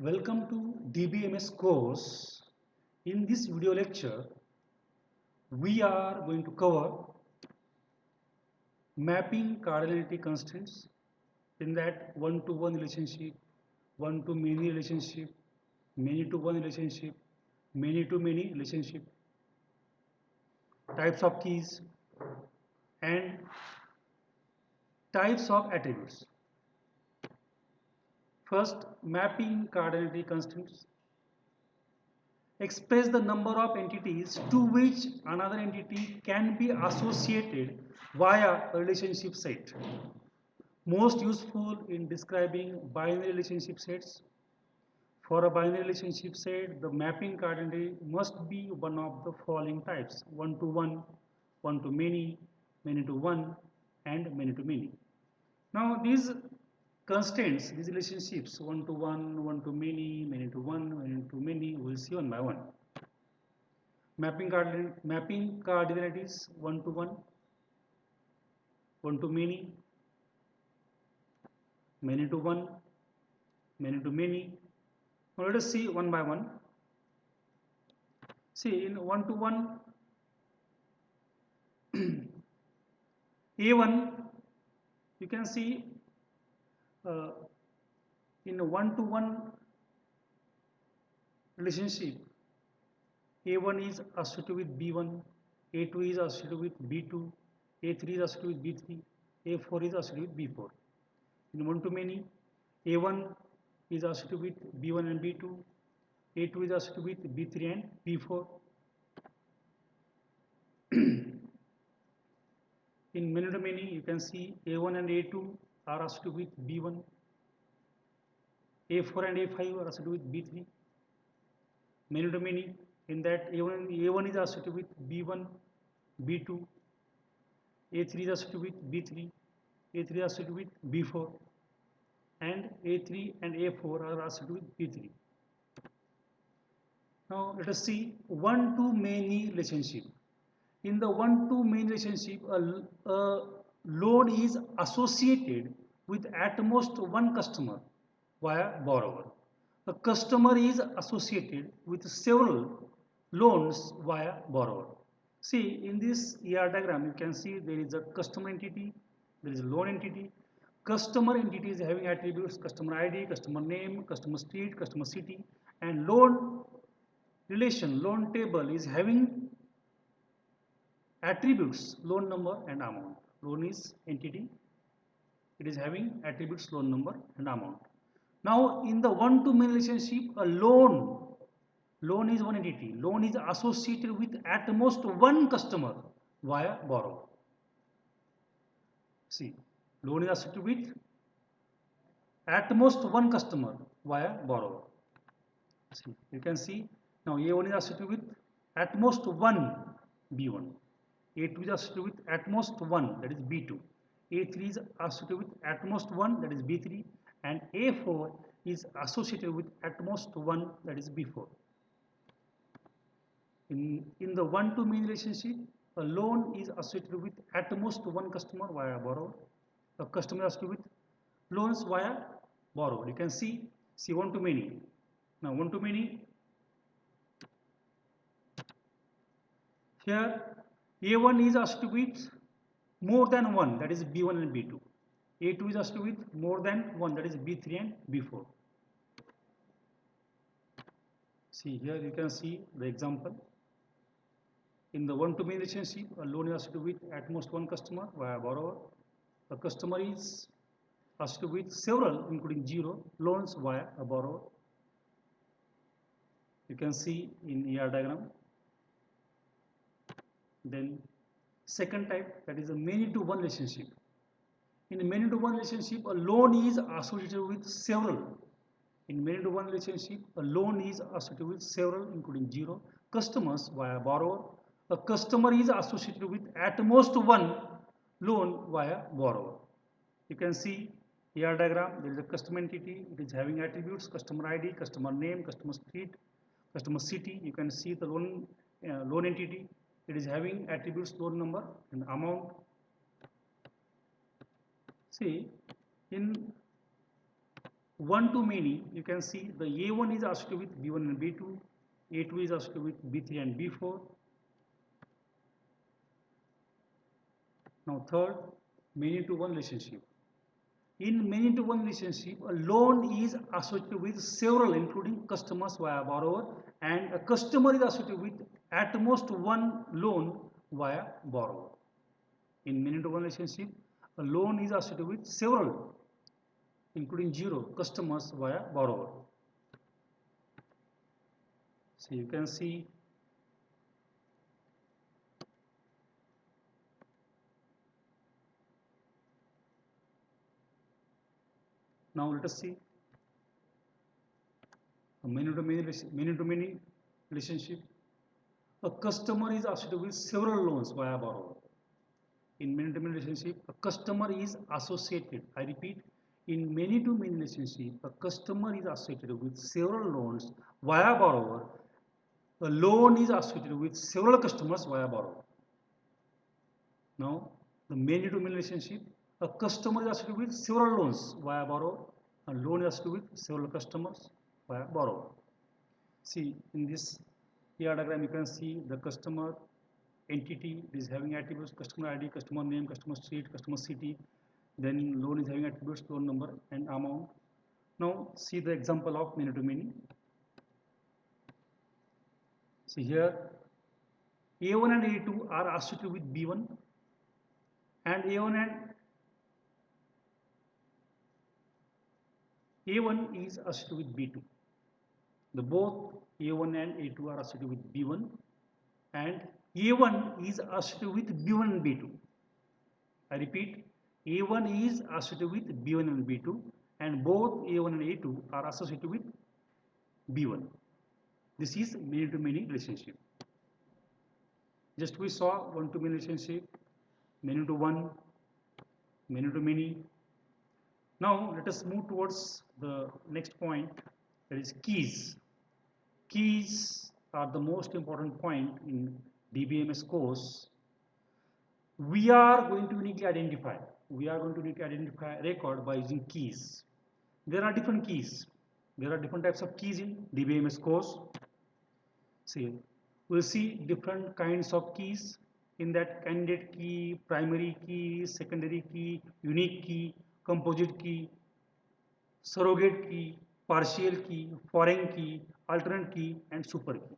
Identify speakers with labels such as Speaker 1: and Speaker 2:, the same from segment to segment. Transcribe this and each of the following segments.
Speaker 1: Welcome to DBMS course. In this video lecture, we are going to cover mapping cardinality constraints. In that, one-to-one relationship, one-to-many relationship, many-to-one relationship, many-to-many relationship, types of keys, and types of attributes. First, mapping cardinality constraints. Express the number of entities to which another entity can be associated via a relationship set. Most useful in describing binary relationship sets. For a binary relationship set, the mapping cardinality must be one of the following types: one to one, one to many, many to one, and many to many. Now, these constraints, these relationships, one to many to one, many to many, we'll see one by one. Mapping cardinalities: one to many to one, many to many. Now let us see one by one. See, in one to one, A1, you can see uh, in a one to one relationship, A1 is associated with B1, A2 is associated with B2, A3 is associated with B3, A4 is associated with B4. In one to many, A1 is associated with B1 and B2, A2 is associated with B3 and B4. In many to many, you can see A1 and A2 are associated with B1, A4 and A5 are associated with B3. Many to many, in that A1 is associated with B1, B2, A3 is associated with B3, A3 is associated with B4, and A3 and A4 are associated with B3. Now let us see one to many relationship. In the one to many relationship, a loan is associated with at most one customer via borrower. A customer is associated with several loans via borrower. See, in this ER diagram, you can see there is a customer entity, there is a loan entity. Customer entity is having attributes: customer ID, customer name, customer street, customer city, and loan relation, loan table is having attributes: loan number and amount. Loan is entity, it is having attributes: loan number and amount. Now, in the one to many relationship, a loan is one entity. Loan is associated with at most one customer via borrower. See, loan is associated with at most one customer via borrower. See, you can see now A1 is associated with at most one B1. A2 is associated with at most one, that is B2. A3 is associated with at most one, that is B3. And A4 is associated with at most one, that is B4. In the one to many relationship, a loan is associated with at most one customer via borrower. A customer is associated with loans via borrower. You can see one to many. Now one to many, here A1 is associated with more than one, that is B1 and B2. A2 is associated with more than one, that is B3 and B4. See, here you can see the example. In the one to many relationship, a loan is associated with at most one customer via borrower. A customer is associated with several, including 0, loans via a borrower. You can see in ER diagram. Then second type, that is a many to one relationship. In a many to one relationship, a loan is associated with several. In many to one relationship, a loan is associated with several, including 0, customers via borrower. A customer is associated with at most one loan via borrower. You can see here diagram, there is a customer entity, it is having attributes: customer ID, customer name, customer street, customer city. You can see the loan entity, it is having attributes: loan number and amount. See, in one to many, you can see the A1 is associated with B1 and B2, A2 is associated with B3 and B4. Now third, many to one relationship. In many to one relationship, a loan is associated with several, including customers via borrower, and a customer is associated with at most one loan via borrower. In many to one relationship, a loan is associated with several, including zero, customers via borrower. So you can see now let us see a many to many relationship. A customer is associated with several loans via borrower. In many to many relationship, a customer is associated, I repeat, in many to many relationship, a customer is associated with several loans via borrower. A loan is associated with several customers via borrower. Now, the many to many relationship, a customer is associated with several loans via borrower. A loan is associated with several customers via borrower. See, in this diagram, you can see the customer entity is having attributes: customer ID, customer name, customer street, customer city. Then loan is having attributes: loan number and amount. Now, see the example of many to many. See here, A1 and A2 are associated with B1, and A1 is associated with B2. The both A1 and A2 are associated with B1, and A1 is associated with B1 and B2. I repeat, A1 is associated with B1 and B2, and both A1 and A2 are associated with B1. This is many to many relationship. Just we saw one to many relationship, many to one, many to many. Now let us move towards the next point, that is keys. Keys are the most important point in DBMS course. We are going to uniquely identify record by using keys. There are different keys. There are different types of keys in DBMS course. See, we'll see different kinds of keys in that: candidate key, primary key, secondary key, unique key, composite key, surrogate key, partial key, foreign key, alternate key, and super key.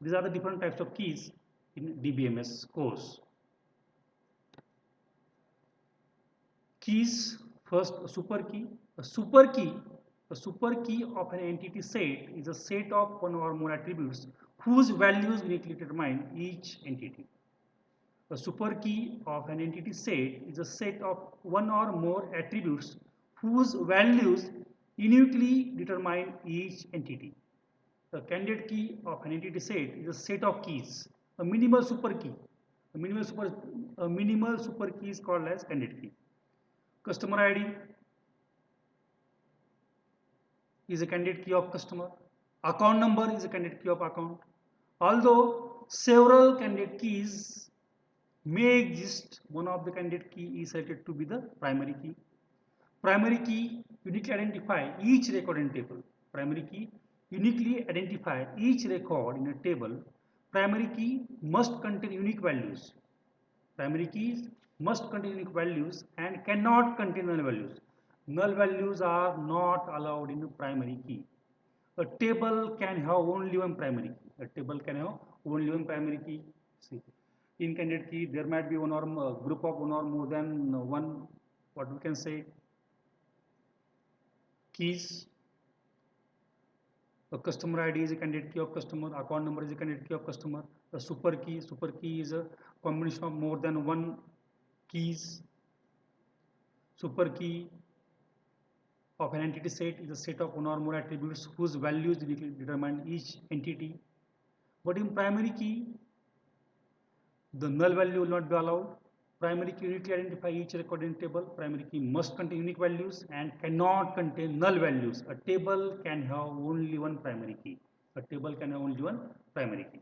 Speaker 1: These are the different types of keys in DBMS course. Keys, first, a super key. A super key of an entity set is a set of one or more attributes whose values uniquely determine each entity. A super key of an entity set is a set of one or more attributes whose values uniquely determine each entity. The candidate key of an entity set is a set of keys. A minimal super key. A minimal super key is called as candidate key. Customer ID is a candidate key of customer. Account number is a candidate key of account. Although several candidate keys may exist, one of the candidate key is selected to be the primary key. Primary key uniquely identify each record in table. Primary key uniquely identify each record in a table. Primary key must contain unique values. Primary keys must contain unique values and cannot contain null values. Null values are not allowed in a primary key. A table can have only one primary key. A table can have only one primary key. See, in candidate key there might be one or group of one or more than one, what we can say, keys. A customer ID is a candidate key of customer. Account number is a candidate key of customer. A super key is a combination of more than one keys. Super key of an entity set is a set of one or more attributes whose values determine each entity. But in primary key, the null value will not be allowed. Primary key uniquely identify each record in table. Primary key must contain unique values and cannot contain null values. A table can have only one primary key. A table can have only one primary key.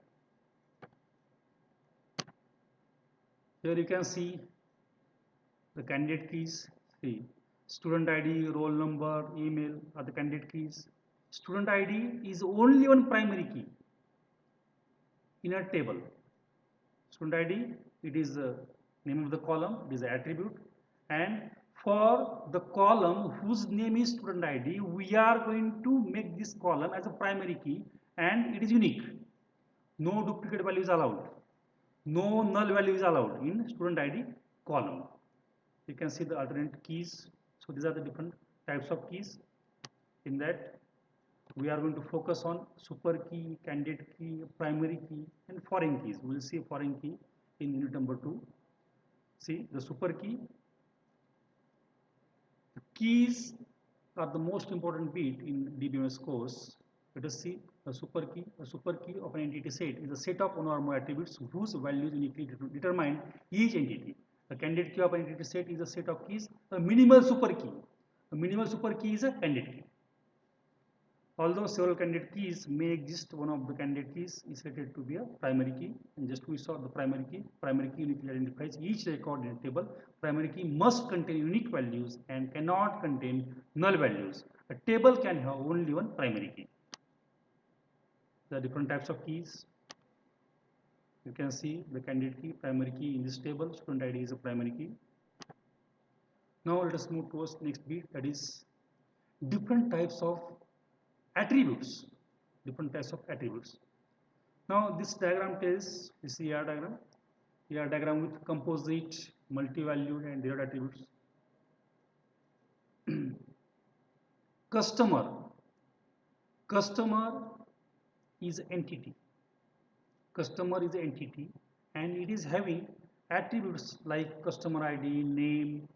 Speaker 1: Here you can see the candidate keys. See, Student ID, roll number, email are the candidate keys. Student ID is only one primary key in a table. Student ID, it is the name of the column, it is the attribute, and for the column whose name is student ID, we are going to make this column as a primary key and it is unique. No duplicate value is allowed. No null value is allowed in student ID column. You can see the alternate keys. So these are the different types of keys. In that we are going to focus on super key, candidate key, primary key and foreign keys. We will see foreign key in unit number 2. See the super key. The keys are the most important bit in DBMS course. Let us see a super key. A super key of an entity set is a set of one or more attributes whose values uniquely determine each entity. A candidate key of an entity set is a set of keys. A minimal super key. A minimal super key is a candidate key. Although several candidate keys may exist, one of the candidate keys is stated to be a primary key. And just we saw the primary key. Primary key uniquely identifies each record in a table. Primary key must contain unique values and cannot contain null values. A table can have only one primary key. The different types of keys. You can see the candidate key, primary key in this table. Student ID is a primary key. Now let us move towards next bit, that is different types of attributes. Different types of attributes. Now this diagram tells, this is ER diagram. ER diagram with composite, multi-valued and derived attributes. Customer. Customer is entity. Customer is an entity and it is having attributes like customer ID, name.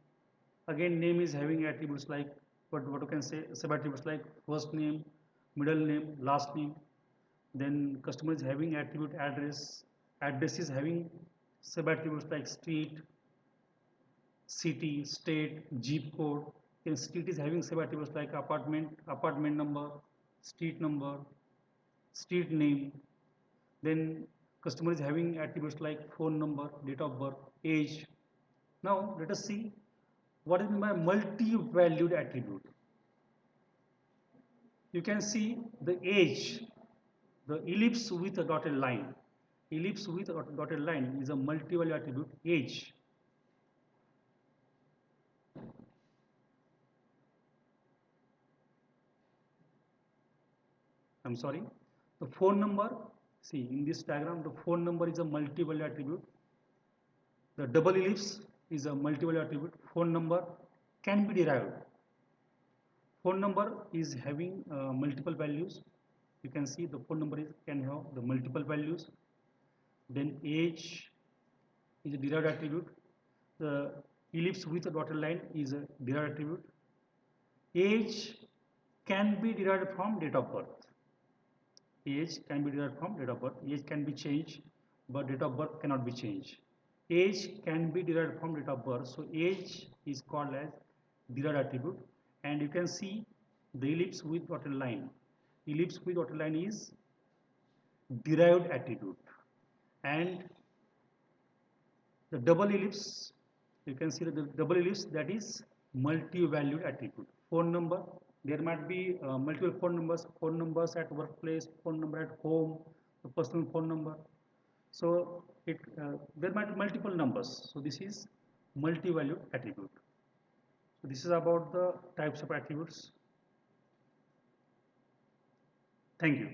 Speaker 1: Again, name is having attributes like what you can say, sub attributes like first name, middle name, last name. Then customer is having attribute address. Address is having sub attributes like street, city, state, zip code. Then street is having sub attributes like apartment, apartment number, street number, street name. Then customer is having attributes like phone number, date of birth, age. Now let us see what is my multi-valued attribute. You can see the age, the ellipse with a dotted line. Ellipse with a dotted line is a multi-value attribute, age. I'm sorry. The phone number, see in this diagram, the phone number is a multi-value attribute. The double ellipse is a multi-value attribute. Phone number can be derived. Phone number is having multiple values. You can see the phone number can have the multiple values. Then age is a derived attribute. The ellipse with a dotted line is a derived attribute. Age can be derived from date of birth. Age can be derived from date of birth. Age can be changed, but date of birth cannot be changed. Age can be derived from date of birth. So age is called as derived attribute. And you can see the ellipse with dotted line. Ellipse with dotted line is derived attribute. And the double ellipse, you can see the double ellipse, that is multi-valued attribute. Phone number, there might be multiple phone numbers at workplace, phone number at home, the personal phone number. So there might be multiple numbers. So this is multi-valued attribute. So this is about the types of attributes. Thank you.